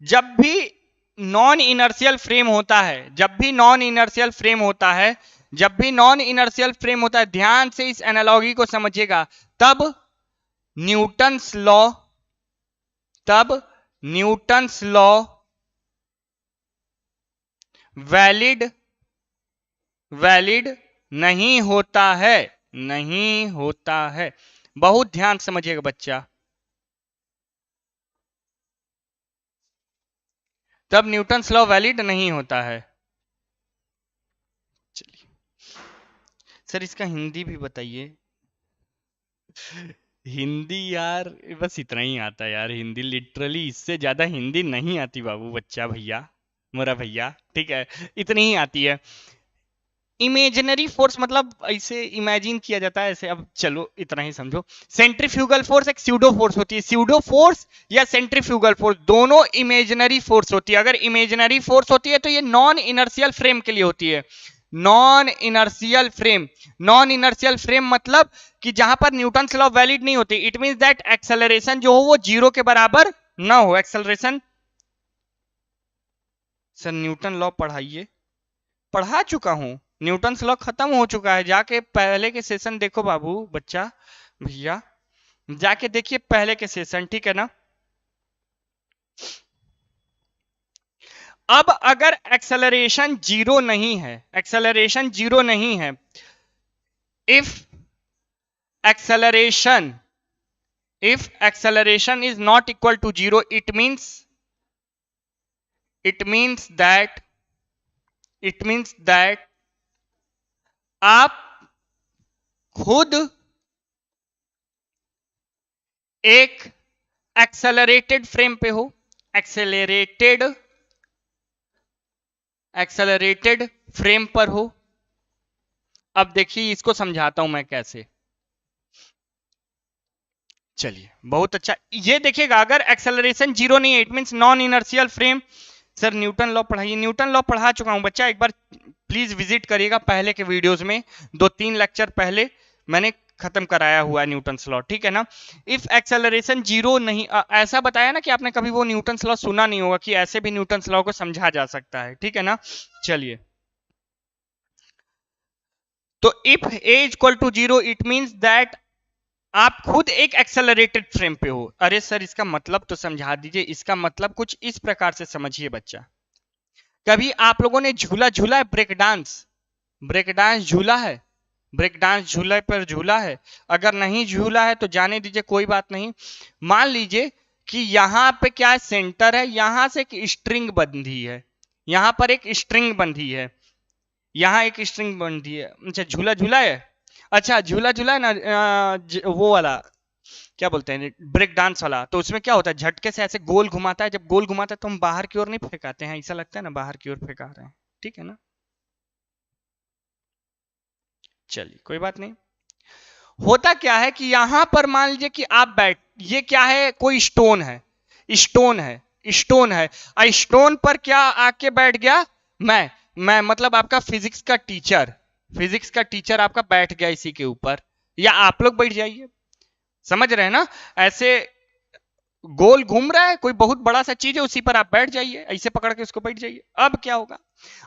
A: जब भी नॉन इनर्शियल फ्रेम होता है, जब भी नॉन इनर्शियल फ्रेम होता है, जब भी नॉन इनर्शियल फ्रेम होता है, ध्यान से इस एनालॉजी को समझिएगा, तब न्यूटन्स लॉ, तब न्यूटन्स लॉ वैलिड, वैलिड नहीं होता है, नहीं होता है। बहुत ध्यान समझिएगा बच्चा, तब न्यूटन्स लॉ वैलिड नहीं होता है। चलिए सर इसका हिंदी भी बताइए। हिंदी यार बस इतना ही आता है यार, हिंदी लिटरली, इससे ज्यादा हिंदी नहीं आती बाबू, बच्चा भैया, मोरा भैया। ठीक है, इतनी ही आती है। इमेजिनरी फोर्स मतलब ऐसे इमेजिन किया जाता है ऐसे, अब चलो इतना ही समझो। सेंट्रीफ्यूगल फोर्स एक स्यूडो फोर्स होती है, स्यूडो फोर्स या सेंट्रीफ्यूगल फोर्स दोनों इमेजिनरी फोर्स होती है। अगर इमेजिनरी फोर्स होती है तो ये नॉन इनर्शियल फ्रेम के लिए होती है, non inertial frame. Non inertial frame मतलब कि जहां पर न्यूटन्स लॉ वैलिड नहीं होती, इट मींस दैट एक्सेलरेशन जो हो वो जीरो के बराबर ना हो। एक्सेलरेशन, सर न्यूटन लॉ पढ़ाइए। पढ़ा चुका हूं, न्यूटन्स लॉ खत्म हो चुका है, जाके पहले के सेशन देखो बाबू, बच्चा भैया, जाके देखिए पहले के सेशन। ठीक है ना? अब अगर एक्सेलरेशन जीरो नहीं है, एक्सेलरेशन जीरो नहीं है, if acceleration, if acceleration is not equal to zero, it means that आप खुद एक एक्सेलरेटेड फ्रेम पे हो, एक्सेलरेटेड फ्रेम पर हो। अब देखिए इसको समझाता हूं मैं कैसे। चलिए बहुत अच्छा, ये देखिएगा अगर एक्सेलरेशन जीरो नहीं है, it means non inertial frame. Sir Newton law पढ़ाइए। न्यूटन लॉ पढ़ा चुका हूं बच्चा, एक बार प्लीज विजिट करिएगा पहले के वीडियोस में, 2-3 लेक्चर पहले मैंने खत्म कराया हुआ है न्यूटन्स लॉ। ठीक है ना? इफ एक्सेलरेशन जीरो नहीं, ऐसा बताया ना कि आपने कभी वो न्यूटन्स लॉ सुना नहीं होगा कि ऐसे भी न्यूटन्स लॉ को समझा जा सकता है। ठीक है ना? चलिए तो if A equal to zero, it means that आप खुद एक एक्सेलरेटेड फ्रेम पे हो। अरे सर इसका मतलब तो समझा दीजिए। इसका मतलब कुछ इस प्रकार से समझिए बच्चा, कभी आप लोगों ने झूला झूला है, ब्रेक डांस, ब्रेक डांस झूला है, ब्रेक डांस झूले पर झूला है? अगर नहीं झूला है तो जाने दीजिए, कोई बात नहीं। मान लीजिए कि यहां पे क्या है, सेंटर है, यहां से एक स्ट्रिंग बंधी है, यहां पर एक स्ट्रिंग बंधी है, यहां एक स्ट्रिंग बंधी है। अच्छा झूला झूला है, अच्छा झूला झूला है ना, वो वाला क्या बोलते हैं, ब्रेक डांस वाला। तो उसमें क्या होता है, झटके से ऐसे गोल घुमाता है, जब गोल घुमाता है तो हम बाहर की ओर नहीं फेंकाते हैं, ऐसा लगता है ना बाहर की ओर फेंका रहे हैं, ठीक है ना। चलिए कोई बात नहीं। होता क्या है कि यहां पर मान लीजिए कि आप बैठ, ये क्या है, कोई स्टोन है, स्टोन है, स्टोन है, स्टोन पर क्या आके बैठ गया, मैं मतलब आपका फिजिक्स का टीचर, फिजिक्स का टीचर आपका बैठ गया इसी के ऊपर, या आप लोग बैठ जाइए, समझ रहे हैं ना, ऐसे गोल घूम रहा है, कोई बहुत बड़ा सा चीज है, उसी पर आप बैठ जाइए, ऐसे पकड़ के उसको बैठ जाइए। अब क्या होगा,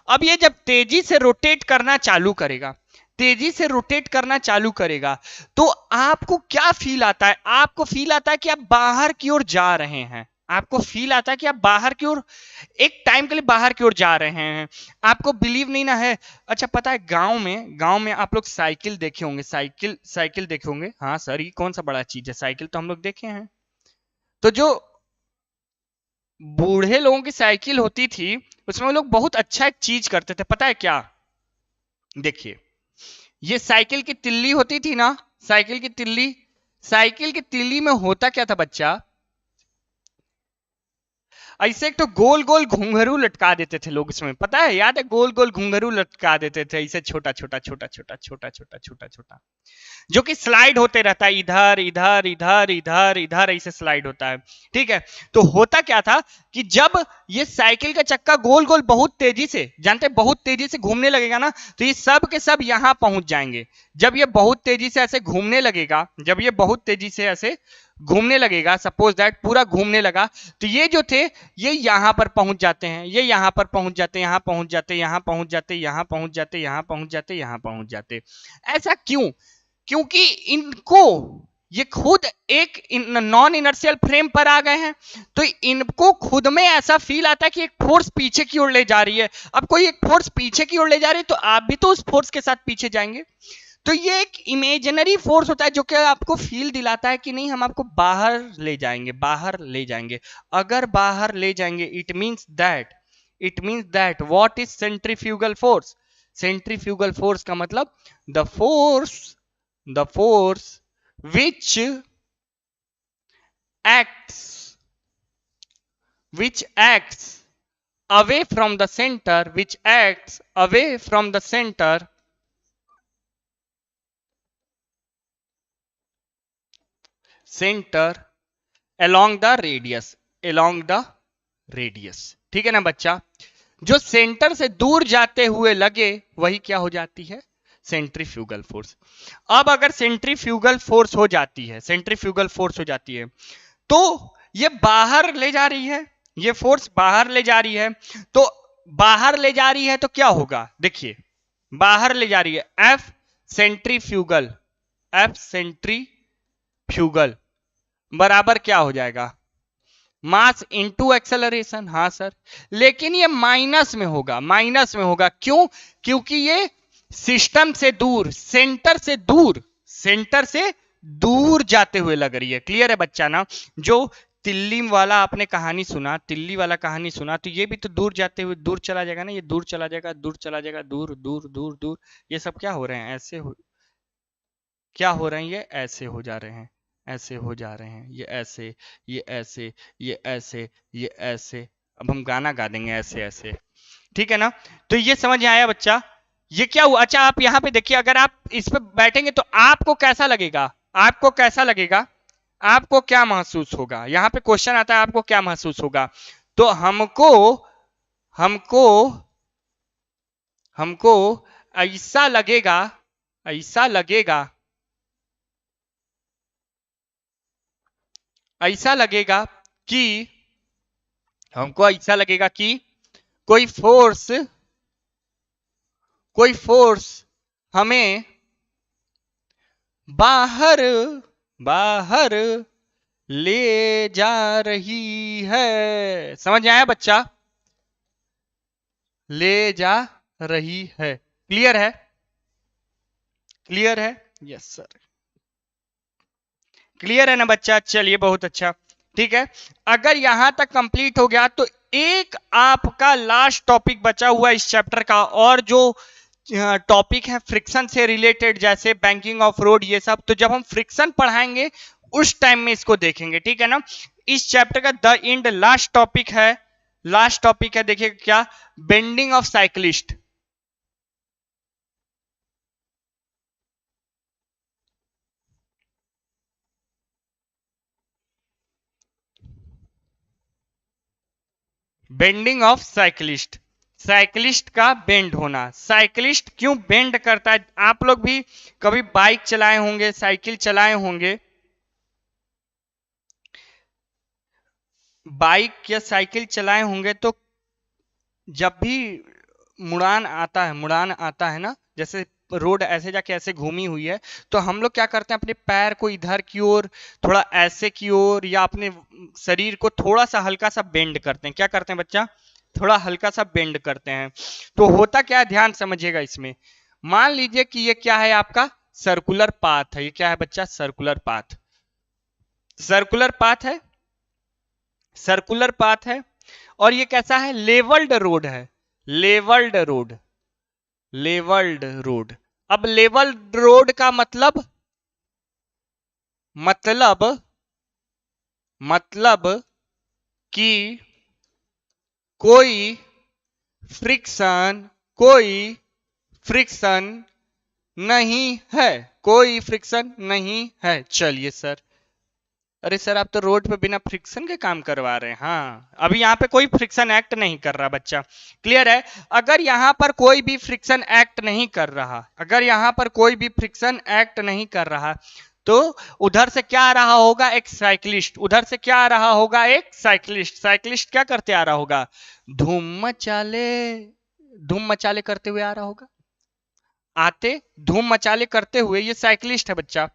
A: अब ये जब तेजी से रोटेट करना चालू करेगा, तेजी से रोटेट करना चालू करेगा, तो आपको क्या फील आता है, आपको फील आता है कि आप बाहर की ओर जा रहे हैं, आपको फील आता है कि आप बाहर की ओर, एक टाइम के लिए बाहर की ओर जा रहे हैं, आपको बिलीव नहीं ना है। अच्छा पता है गांव में आप लोग साइकिल देखे होंगे, साइकिल साइकिल देखे होंगे, हाँ सर ये कौन सा बड़ा चीज है, साइकिल तो हम लोग देखे हैं। तो जो बूढ़े लोगों की साइकिल होती थी, उसमें वो लोग बहुत अच्छा एक चीज करते थे, पता है क्या, देखिए ये साइकिल की तिल्ली होती थी ना, साइकिल की तिल्ली, साइकिल की तिल्ली में होता क्या था बच्चा, ऐसे एक तो गोल गोल घुंघरू लटका देते थे लोग इसमें, पता है, याद है, गोल गोल घुंघरू लटका देते थे, ऐसे छोटा छोटा छोटा छोटा छोटा छोटा छोटा छोटा, जो कि स्लाइड होते रहता है, इधर इधर इधर इधर इधर ऐसे स्लाइड होता है, ठीक है। तो होता क्या था कि जब ये साइकिल का चक्का गोल गोल बहुत तेजी से, जानते बहुत तेजी से घूमने लगेगा ना, तो ये सब के सब यहां पहुंच जाएंगे। जब ये बहुत तेजी से ऐसे घूमने लगेगा, जब ये बहुत तेजी से ऐसे घूमने लगेगा, सपोज दैट पूरा घूमने लगा, तो ये जो थे ये यहां पर पहुंच जाते हैं, ये यहां पर पहुंच जाते, यहां पहुंच जाते, यहां पहुंच जाते, यहां पहुंच जाते, यहां पहुंच जाते, यहां पहुंच जाते। ऐसा क्यों, क्योंकि इनको ये खुद एक नॉन इनर्शियल फ्रेम पर आ गए हैं, तो इनको खुद में ऐसा फील आता है कि एक फोर्स पीछे की ओर ले जा रही है। अब कोई एक फोर्स पीछे की ओर ले जा रही है, तो आप भी तो उस फोर्स के साथ पीछे जाएंगे। तो ये एक इमेजिनरी फोर्स होता है जो कि आपको फील दिलाता है कि नहीं हम आपको बाहर ले जाएंगे, बाहर ले जाएंगे। अगर बाहर ले जाएंगे, it means that what is centrifugal force, centrifugal force का मतलब the force which acts away from the center, which acts away from the center along the radius, ठीक है ना बच्चा, जो सेंटर से दूर जाते हुए लगे वही क्या हो जाती है, सेंट्रीफ्यूगल फोर्स। अब अगर सेंट्रीफ्यूगल फोर्स हो जाती है, सेंट्रीफ्यूगल फोर्स हो जाती है, तो ये बाहर ले जा रही है, ये फोर्स बाहर ले जा रही है, तो बाहर ले जा रही है तो क्या होगा, देखिए बाहर ले जा रही है, एफ सेंट्रीफ्यूगल बराबर क्या हो जाएगा, मास इंटू एक्सेलरेशन, हाँ सर, लेकिन ये माइनस में होगा, माइनस में होगा, क्यों, क्योंकि ये सिस्टम से दूर, सेंटर से दूर जाते हुए लग रही है। क्लियर है बच्चा ना, जो तिल्ली वाला आपने कहानी सुना, तिल्ली वाला कहानी सुना, तो ये भी तो दूर जाते हुए दूर चला जाएगा ना, ये दूर चला जाएगा, दूर चला जाएगा, दूर दूर दूर दूर, ये सब क्या हो रहे हैं, ऐसे हो, क्या हो रहे हैं, ये ऐसे हो जा रहे हैं, ऐसे हो जा रहे हैं, ये ऐसे, ये ऐसे, ये ऐसे, ये ऐसे। अब हम गाना गा देंगे ऐसे ऐसे, ठीक है ना। तो ये समझ में आया बच्चा, ये क्या हुआ। अच्छा आप यहाँ पे देखिए, अगर आप इस पे बैठेंगे तो आपको कैसा लगेगा, आपको कैसा लगेगा, आपको क्या महसूस होगा, यहाँ पे क्वेश्चन आता है आपको क्या महसूस होगा। तो हमको हमको हमको ऐसा लगेगा, ऐसा लगेगा, ऐसा लगेगा कि, हमको ऐसा लगेगा कि कोई फोर्स, कोई फोर्स हमें बाहर, बाहर ले जा रही है। समझ में आया बच्चा, ले जा रही है। क्लियर है, क्लियर है, यस सर, क्लियर है ना बच्चा, चलिए बहुत अच्छा, ठीक है। अगर यहां तक कंप्लीट हो गया तो एक आपका लास्ट टॉपिक बचा हुआ इस चैप्टर का, और जो टॉपिक है फ्रिक्शन से रिलेटेड, जैसे बैंकिंग ऑफ रोड ये सब, तो जब हम फ्रिक्शन पढ़ाएंगे उस टाइम में इसको देखेंगे, ठीक है ना। इस चैप्टर का द एंड लास्ट टॉपिक है, लास्ट टॉपिक है, देखिए क्या, bending of cyclist. Bending of cyclist, cyclist का बेंड होना। साइक्लिस्ट क्यों बेंड करता है? आप लोग भी कभी बाइक चलाए होंगे, साइकिल चलाए होंगे, बाइक या साइकिल चलाए होंगे, तो जब भी मुड़ान आता है ना, जैसे रोड ऐसे जाके ऐसे घूमी हुई है, तो हम लोग क्या करते हैं, अपने पैर को इधर की ओर, थोड़ा ऐसे की ओर, या अपने शरीर को थोड़ा सा हल्का सा बेंड करते हैं। क्या करते हैं बच्चा? थोड़ा हल्का सा बेंड करते हैं। तो होता क्या है, ध्यान समझिएगा इसमें। मान लीजिए कि ये क्या है, आपका सर्कुलर पाथ है। ये क्या है बच्चा? Circular path. सर्कुलर पाथ है, सर्कुलर पाथ है, और ये कैसा है? लेवल्ड रोड है, लेवल्ड रोड, लेवल्ड रोड। अब लेवल्ड रोड का मतलब, मतलब मतलब कि कोई फ्रिक्शन, कोई फ्रिक्शन नहीं है, कोई फ्रिक्शन नहीं है। चलिए सर, अरे सर आप तो रोड पे बिना फ्रिक्शन के काम करवा रहे हैं। हाँ, अभी यहाँ पे कोई फ्रिक्शन एक्ट नहीं कर रहा बच्चा, क्लियर है। अगर यहाँ पर कोई भी फ्रिक्शन एक्ट नहीं कर रहा, अगर यहाँ पर कोई भी फ्रिक्शन एक्ट नहीं कर रहा, तो उधर से क्या आ रहा होगा? एक साइक्लिस्ट। उधर से क्या आ रहा होगा? एक साइक्लिस्ट। साइक्लिस्ट क्या करते आ रहा होगा? धूम मचाले, धूम मचाले करते हुए आ रहा होगा। आते धूम मचाले करते हुए, ये साइक्लिस्ट है बच्चा,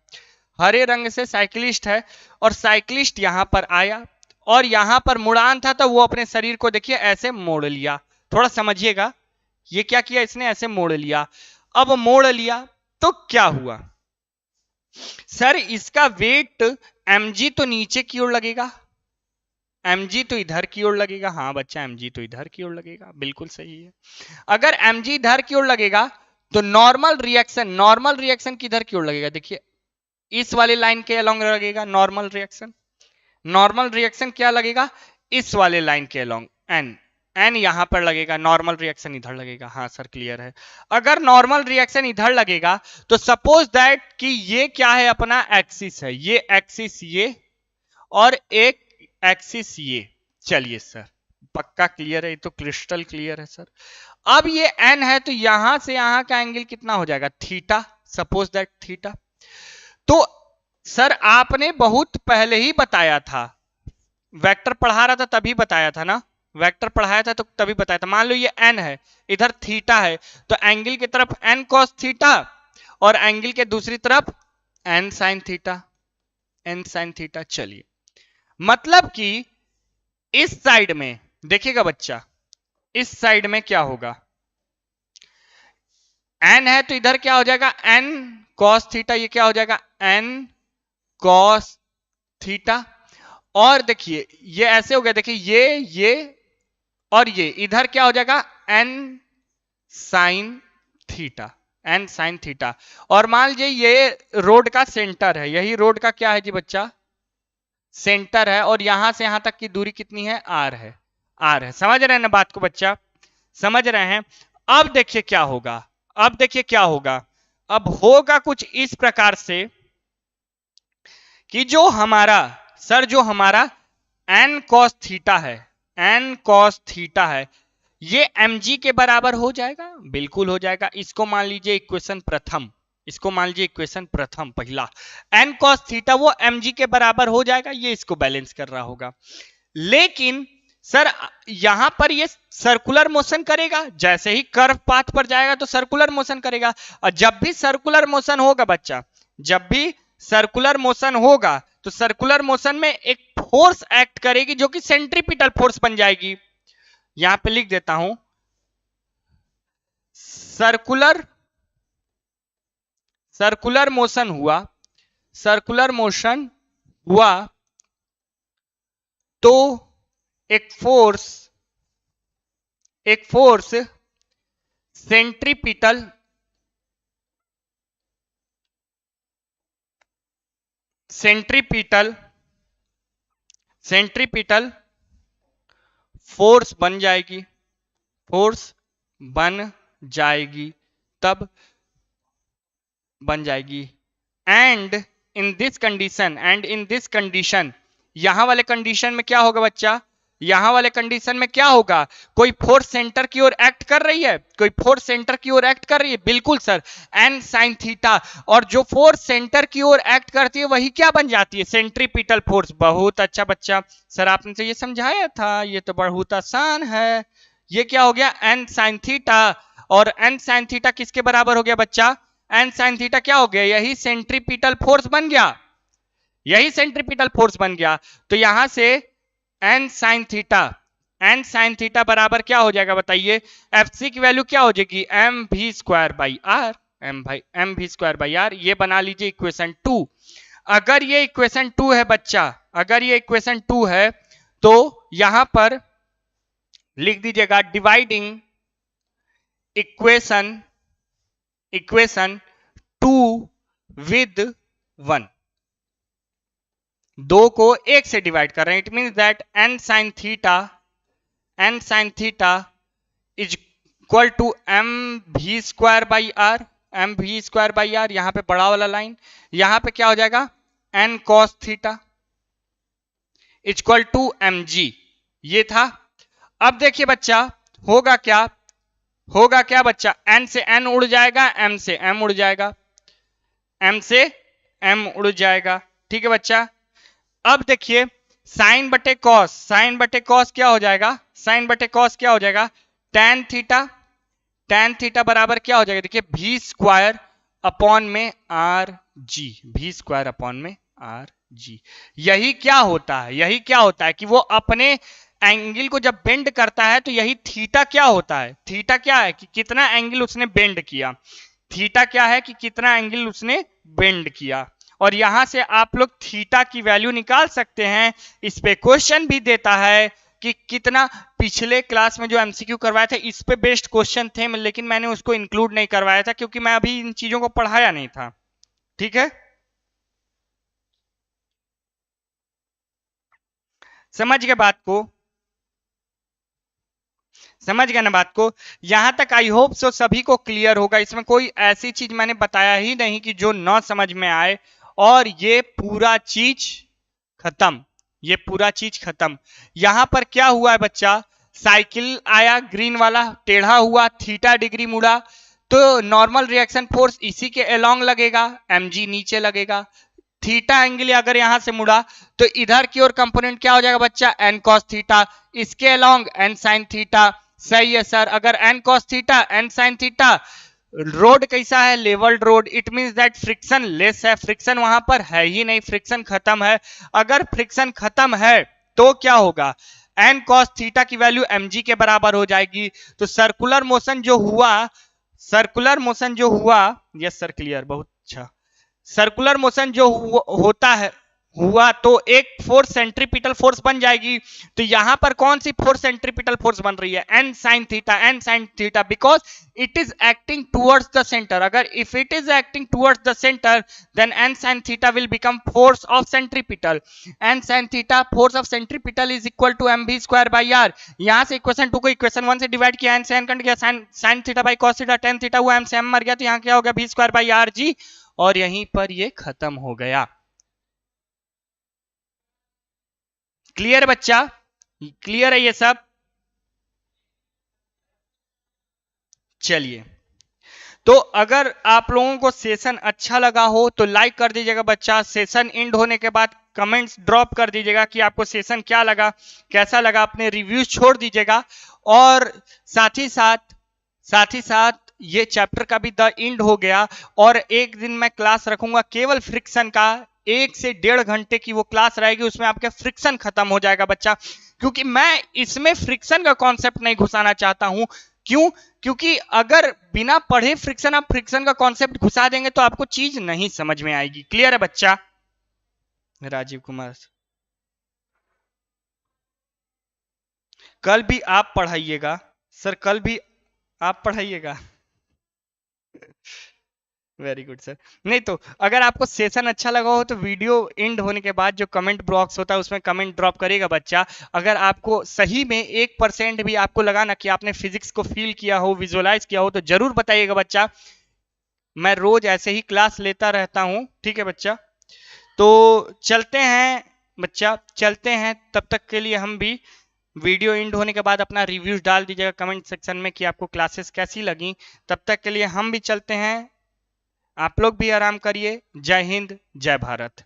A: हरे रंग से साइक्लिस्ट है। और साइक्लिस्ट यहां पर आया, और यहां पर मुड़ान था, तो वो अपने शरीर को देखिए ऐसे मोड़ लिया। थोड़ा समझिएगा, ये क्या किया इसने? ऐसे मोड़ लिया। अब मोड़ लिया तो क्या हुआ सर? इसका वेट mg तो नीचे की ओर लगेगा, mg तो इधर की ओर लगेगा। हाँ बच्चा, mg तो इधर की ओर लगेगा, बिल्कुल सही है। अगर mg इधर की ओर लगेगा तो नॉर्मल रिएक्शन, नॉर्मल रिएक्शन किधर की ओर लगेगा? देखिए इस वाले लाइन के अलोंग लगेगा नॉर्मल रिएक्शन। नॉर्मल रिएक्शन क्या लगेगा? इस वाले लाइन के अलोंग, एन, एन यहां पर लगेगा, नॉर्मल रिएक्शन इधर लगेगा। हाँ सर क्लियर है। अगर नॉर्मल रिएक्शन इधर लगेगा तो सपोज दैट कि ये क्या है? अपना एक्सिस है, ये एक्सिस ये, और एक एक्सिस ये। चलिए सर, पक्का क्लियर है, ये तो क्रिस्टल क्लियर है सर। अब ये एन है, तो यहां से यहां का एंगल कितना हो जाएगा? Theta, suppose that theta. तो सर आपने बहुत पहले ही बताया था, वेक्टर पढ़ा रहा था तभी बताया था ना, वेक्टर पढ़ाया था तो तभी बताया था। मान लो ये एन है, इधर थीटा है, तो एंगल की तरफ एन कॉस थीटा, और एंगल के दूसरी तरफ N sine theta, N sine theta. चलिए, मतलब कि इस साइड में देखिएगा बच्चा, इस साइड में क्या होगा? एन है तो इधर क्या हो जाएगा? N cos theta. ये क्या हो जाएगा? N cos theta. और देखिए ये ऐसे हो गया, देखिए ये और ये इधर क्या हो जाएगा? N sine theta, N sine theta. और मान लीजिए ये रोड का सेंटर है, यही रोड का क्या है जी बच्चा? सेंटर है। और यहां से यहां तक की दूरी कितनी है? आर है, आर है। समझ रहे हैं ना बात को बच्चा? समझ रहे हैं। अब देखिए क्या होगा, अब देखिए क्या होगा। अब होगा कुछ इस प्रकार से कि जो हमारा सर, जो हमारा एन कॉस थीटा है, एन कॉस थीटा है, ये mg के बराबर हो जाएगा, बिल्कुल हो जाएगा। इसको मान लीजिए इक्वेशन प्रथम, इसको मान लीजिए इक्वेशन प्रथम पहला, एन कॉस थीटा वो mg के बराबर हो जाएगा। ये इसको बैलेंस कर रहा होगा। लेकिन सर यहां पर ये सर्कुलर मोशन करेगा, जैसे ही कर्व पाथ पर जाएगा तो सर्कुलर मोशन करेगा। और जब भी सर्कुलर मोशन होगा बच्चा, जब भी सर्कुलर मोशन होगा, तो सर्कुलर मोशन में एक फोर्स एक्ट करेगी जो कि सेंट्रीपिटल फोर्स बन जाएगी। यहां पे लिख देता हूं, सर्कुलर, सर्कुलर मोशन हुआ, सर्कुलर मोशन हुआ तो एक फोर्स सेंट्रीपिटल फोर्स बन जाएगी तब बन जाएगी। एंड इन दिस कंडीशन यहां वाले कंडीशन में क्या होगा बच्चा, यहां वाले कंडीशन में क्या होगा, कोई फोर्स सेंटर की ओर एक्ट कर रही है, बिल्कुल सर, एन साइन थीटा, और जो फोर्स सेंटर की ओर एक्ट करती है वही क्या बन जाती है, सेंट्रीपिटल फोर्स। बहुत अच्छा बच्चा, सर आपने तो ये समझाया था, ये तो बहुत आसान है। ये क्या हो गया, एन साइन थीटा, और एन साइन थीटा किसके बराबर हो गया बच्चा, एन साइन थीटा क्या हो गया, यही सेंट्रीपिटल फोर्स बन गया। तो यहां से एन साइन थीटा बराबर क्या हो जाएगा बताइए, एफसी की वैल्यू क्या हो जाएगी, M V square by R. ये बना लीजिए इक्वेशन 2। अगर ये इक्वेशन 2 है बच्चा, तो यहां पर लिख दीजिएगा डिवाइडिंग इक्वेशन 2 विद 1, 2 को 1 से डिवाइड कर रहे हैं। It means that N sine theta is equal to M V square by R. यहां पे बड़ा वाला लाइन, यहां पे क्या हो जाएगा, N cos theta is equal to M G. ये था। अब देखिए बच्चा होगा क्या बच्चा, एन से एन उड़ जाएगा, एम से एम उड़ जाएगा, ठीक है बच्चा। अब देखिए साइन बटे कॉस क्या हो जाएगा, tan थीटा बराबर क्या हो जाएगा, देखिए वी स्क्वायर अपॉन में आर जी। यही क्या होता है कि वो अपने एंगल को जब बेंड करता है तो यही थीटा क्या होता है, कि कितना एंगल उसने बेंड किया, और यहां से आप लोग थीटा की वैल्यू निकाल सकते हैं। इस पे क्वेश्चन भी देता है कि कितना, पिछले क्लास में जो एमसीक्यू करवाए थे इस पे बेस्ड क्वेश्चन थे, लेकिन मैंने उसको इंक्लूड नहीं करवाया था क्योंकि मैं अभी इन चीजों को पढ़ाया नहीं था, ठीक है। समझ गए ना बात को, यहां तक आई होप सो सभी को क्लियर होगा। इसमें कोई ऐसी चीज मैंने बताया ही नहीं कि जो न समझ में आए, और ये पूरा चीज खत्म। यहां पर क्या हुआ है बच्चा, साइकिल आया ग्रीन वाला, टेढ़ा हुआ, थीटा डिग्री मुड़ा, तो नॉर्मल रिएक्शन फोर्स इसी के अलोंग लगेगा, mg नीचे लगेगा। थीटा एंगल अगर यहां से मुड़ा तो इधर की ओर कंपोनेंट क्या हो जाएगा बच्चा, एन कॉस थीटा, इसके अलोंग एन साइन थीटा। सही है सर, अगर N cos theta N sine theta, road कैसा है, levelled road, it means that friction less है, फ्रिक्शन वहां पर है ही नहीं, फ्रिक्शन खत्म है। अगर फ्रिक्शन खत्म है तो क्या होगा, एन कॉस थीटा की वैल्यू mg के बराबर हो जाएगी। तो सर्कुलर मोशन जो हुआ, यस सर क्लियर, बहुत अच्छा, सर्कुलर मोशन जो हुआ तो एक फोर्स सेंट्रीपिटल फोर्स बन जाएगी। तो यहां पर कौन सी फोर्स सेंट्रीपिटल फोर्स बन रही है, N sine theta, because it is acting towards the centre. अगर if it is acting towards the centre then N sine theta will become force of centripetal. N sine theta force of centripetal is equal to M V square by R. यहां से इक्वेशन 2 को इक्वेशन 1 से डिवाइड किया, एन से एन कट गया, sine theta by cos theta, tan theta हुआ, एम से एम मर गया, तो यहां क्या हो गया, V square by R G, और यहीं पर ये खत्म हो गया। क्लियर बच्चा, क्लियर है ये सब। चलिए, तो अगर आप लोगों को सेशन अच्छा लगा हो तो लाइक कर दीजिएगा बच्चा। सेशन एंड होने के बाद कमेंट्स ड्रॉप कर दीजिएगा कि आपको सेशन क्या लगा, कैसा लगा, अपने रिव्यूज छोड़ दीजिएगा। और साथ ही साथ ये चैप्टर का भी द एंड हो गया, और एक दिन मैं क्लास रखूंगा केवल फ्रिक्शन का, 1 से 1.5 घंटे की वो क्लास रहेगी, उसमें आपका फ्रिक्शन खत्म हो जाएगा बच्चा। क्योंकि मैं इसमें फ्रिक्शन का कॉन्सेप्ट नहीं घुसाना चाहता हूं। क्यों? क्योंकि अगर बिना पढ़े फ्रिक्शन आप फ्रिक्शन का कॉन्सेप्ट घुसा देंगे तो आपको चीज नहीं समझ में आएगी। क्लियर है बच्चा? राजीव कुमार, कल भी आप पढ़ाइएगा सर, कल भी आप पढ़ाइएगा। Very good sir. नहीं तो अगर आपको सेशन अच्छा लगा हो तो वीडियो एंड होने के बाद जो कमेंट बॉक्स होता है उसमें कमेंट ड्रॉप करेगा बच्चा। अगर आपको सही में 1% भी आपको लगा ना कि आपने फिजिक्स को फील किया हो, विजुअलाइज किया हो, तो जरूर बताइएगा बच्चा। मैं रोज ऐसे ही क्लास लेता रहता हूं, ठीक है बच्चा। तो चलते हैं बच्चा, चलते हैं। तब तक के लिए हम भी वीडियो एंड होने के बाद अपना रिव्यूज डाल दीजिएगा कमेंट सेक्शन में कि आपको क्लासेस कैसी लगी। तब तक के लिए हम भी चलते हैं, आप लोग भी आराम करिए। जय हिंद, जय भारत।